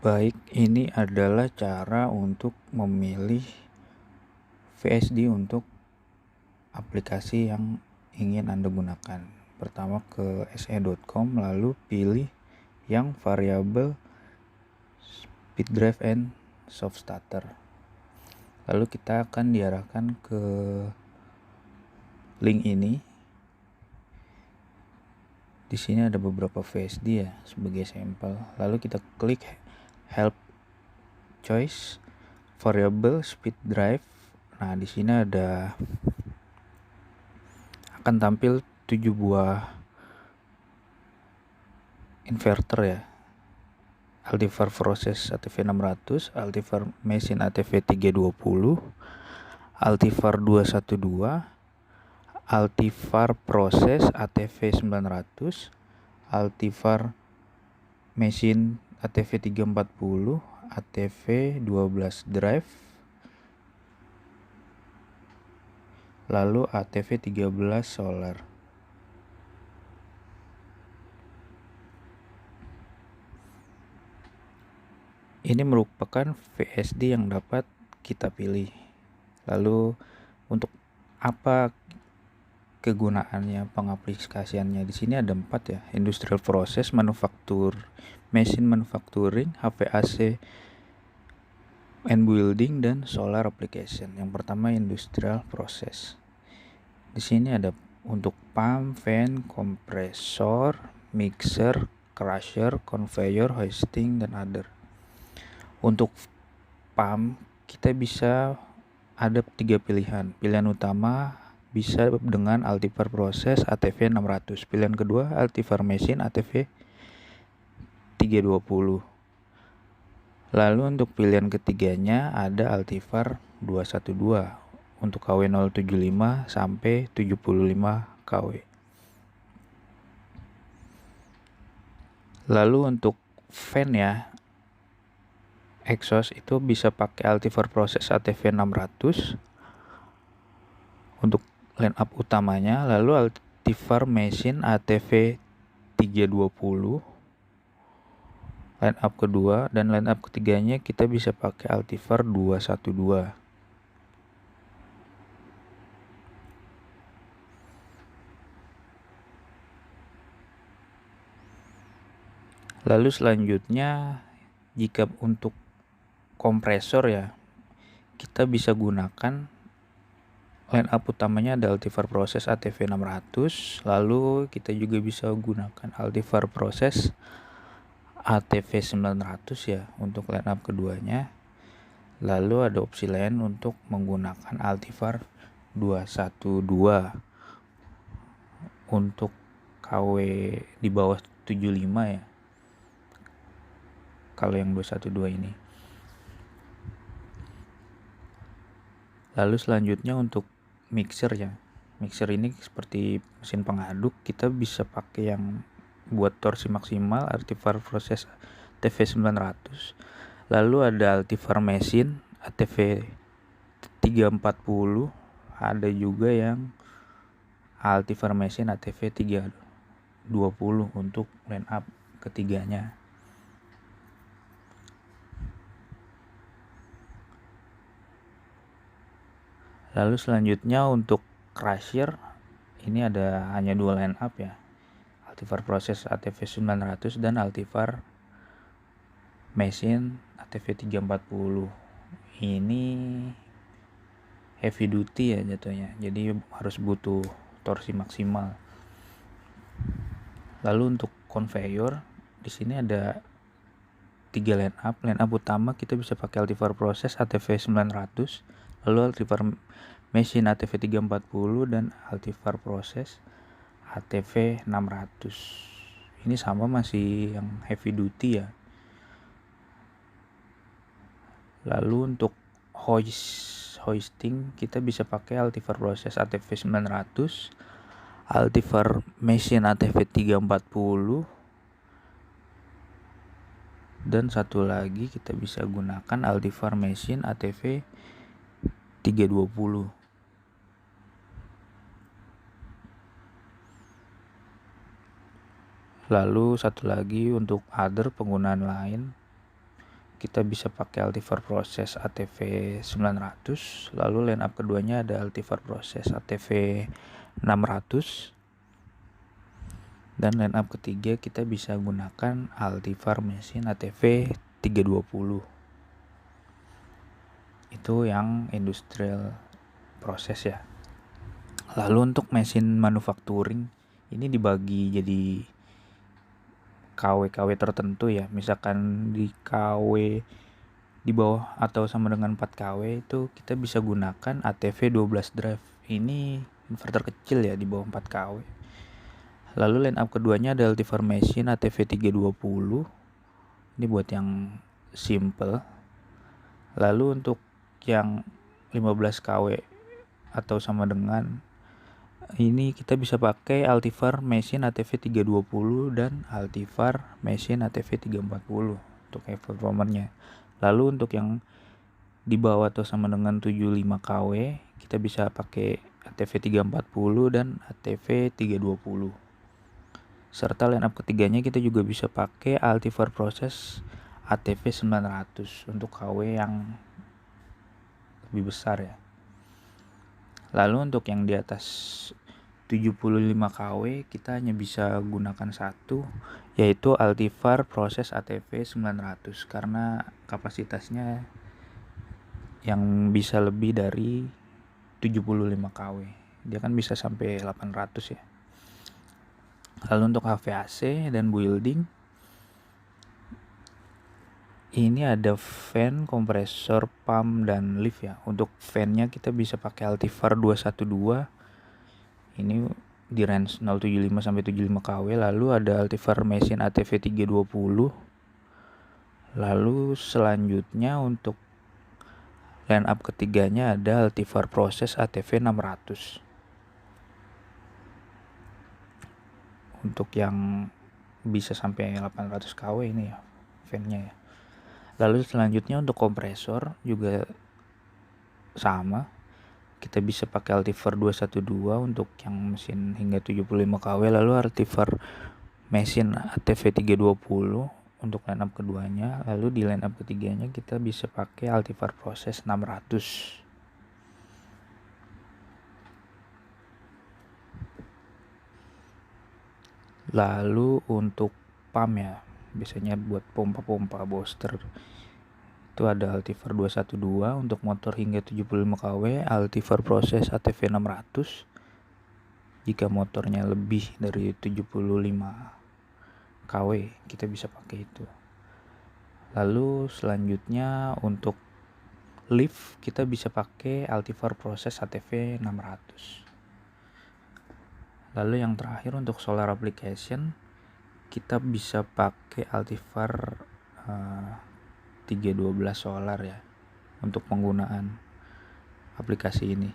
Baik, ini adalah cara untuk memilih VSD untuk aplikasi yang ingin Anda gunakan. Pertama ke se.com, lalu pilih yang variabel speed drive and soft starter. Lalu kita akan diarahkan ke link ini. Di sini ada beberapa VSD ya sebagai sampel. Lalu kita klik help choice variable speed drive. Nah, di sini akan tampil 7 buah inverter ya. Altivar Process ATV600, Altivar Machine ATV320, Altivar 212, Altivar Process ATV900, Altivar Machine ATV340, ATV12 Drive, lalu ATV13 Solar. Ini merupakan VSD yang dapat kita pilih. Lalu untuk apa kegunaannya, pengaplikasiannya? Di sini ada 4 ya: industrial process, manufaktur, machine manufacturing, HVAC and building, dan solar application. Yang pertama industrial process. Di sini ada untuk pump, fan, kompresor, mixer, crusher, conveyor, hoisting, dan other. Untuk pump kita bisa ada 3 pilihan. Pilihan utama bisa dengan Altivar Process ATV600. Pilihan kedua Altivar Machine ATV320. Lalu untuk pilihan ketiganya ada Altivar 212 untuk KW 075 sampai 75 KW. Lalu untuk fan ya, exhaust itu bisa pakai Altivar Process ATV600 untuk line up utamanya. Lalu Altivar Machine ATV320 line up kedua, dan line up ketiganya kita bisa pakai Altivar 212. Lalu selanjutnya, jika untuk kompresor ya, kita bisa gunakan line up utamanya ada Altivar Process ATV600. Lalu kita juga bisa gunakan Altivar Process ATV900 ya untuk line up keduanya. Lalu ada opsi lain untuk menggunakan Altivar 212 untuk KW di bawah 75 ya, kalau yang 212 ini. Lalu selanjutnya untuk mixer ya. Mixer ini seperti mesin pengaduk, kita bisa pakai yang buat torsi maksimal Altivar Process ATV900. Lalu ada Altivar Machine ATV340, ada juga yang Altivar Machine ATV320 untuk line up ketiganya. Lalu selanjutnya untuk crusher ini ada hanya 2 line up ya, Altivar Process ATV900 dan Altivar Machine ATV340. Ini heavy duty ya jatuhnya, jadi harus butuh torsi maksimal. Lalu untuk conveyor di sini ada 3 line up. Line up utama kita bisa pakai Altivar Process ATV900, lalu Altivar Machine ATV340 dan Altivar Process ATV600. Ini sama, masih yang heavy duty ya. Lalu untuk hoisting kita bisa pakai Altivar Process ATV900, Altivar Machine ATV340, dan satu lagi kita bisa gunakan Altivar Machine ATV320. Lalu satu lagi untuk other, penggunaan lain, kita bisa pakai Altivar Process ATV 900. Lalu line up keduanya ada Altivar Process ATV 600. Dan line up ketiga kita bisa gunakan Altivar mesin ATV 320. Itu yang industrial proses ya. Lalu untuk mesin manufacturing ini dibagi jadi KW tertentu ya. Misalkan di KW di bawah atau sama dengan 4 KW itu kita bisa gunakan ATV 12 drive. Ini inverter kecil ya di bawah 4 KW. Lalu line up keduanya ada Altivar Machine ATV 320. Ini buat yang simple. Lalu untuk yang 15 KW atau sama dengan ini kita bisa pakai Altivar Machine ATV 320 dan Altivar Machine ATV 340 untuk performanya. Lalu untuk yang di bawah atau sama dengan 75 KW kita bisa pakai ATV 340 dan ATV 320. Serta line up ketiganya kita juga bisa pakai Altivar Process ATV 900 untuk KW yang lebih besar ya. Lalu untuk yang di atas 75 KW kita hanya bisa gunakan satu, yaitu Altivar Process ATV 900 karena kapasitasnya yang bisa lebih dari 75 KW. Dia kan bisa sampai 800 ya. Lalu untuk HVAC dan building ini ada fan, kompresor, pump, dan lift ya. Untuk fan-nya kita bisa pakai Altivar 212. Ini di range 075 sampai 75 kW. Lalu ada Altivar Machine ATV 320. Lalu selanjutnya untuk line up ketiganya ada Altivar Process ATV 600. Untuk yang bisa sampai 800 kW ini ya fan-nya ya. Lalu selanjutnya untuk kompresor juga sama. Kita bisa pakai Altivar 212 untuk yang mesin hingga 75 kW. Lalu Altivar mesin ATV 320 untuk line up keduanya. Lalu di line up ketiganya kita bisa pakai Altivar Process 600. Lalu untuk pump ya, biasanya buat pompa-pompa booster itu ada Altivar 212 untuk motor hingga 75 kW, Altivar Process ATV 600 jika motornya lebih dari 75 kW kita bisa pakai itu. Lalu selanjutnya untuk lift kita bisa pakai Altivar Process ATV 600. Lalu yang terakhir untuk solar application kita bisa pakai Altivar 312 solar ya untuk penggunaan aplikasi ini.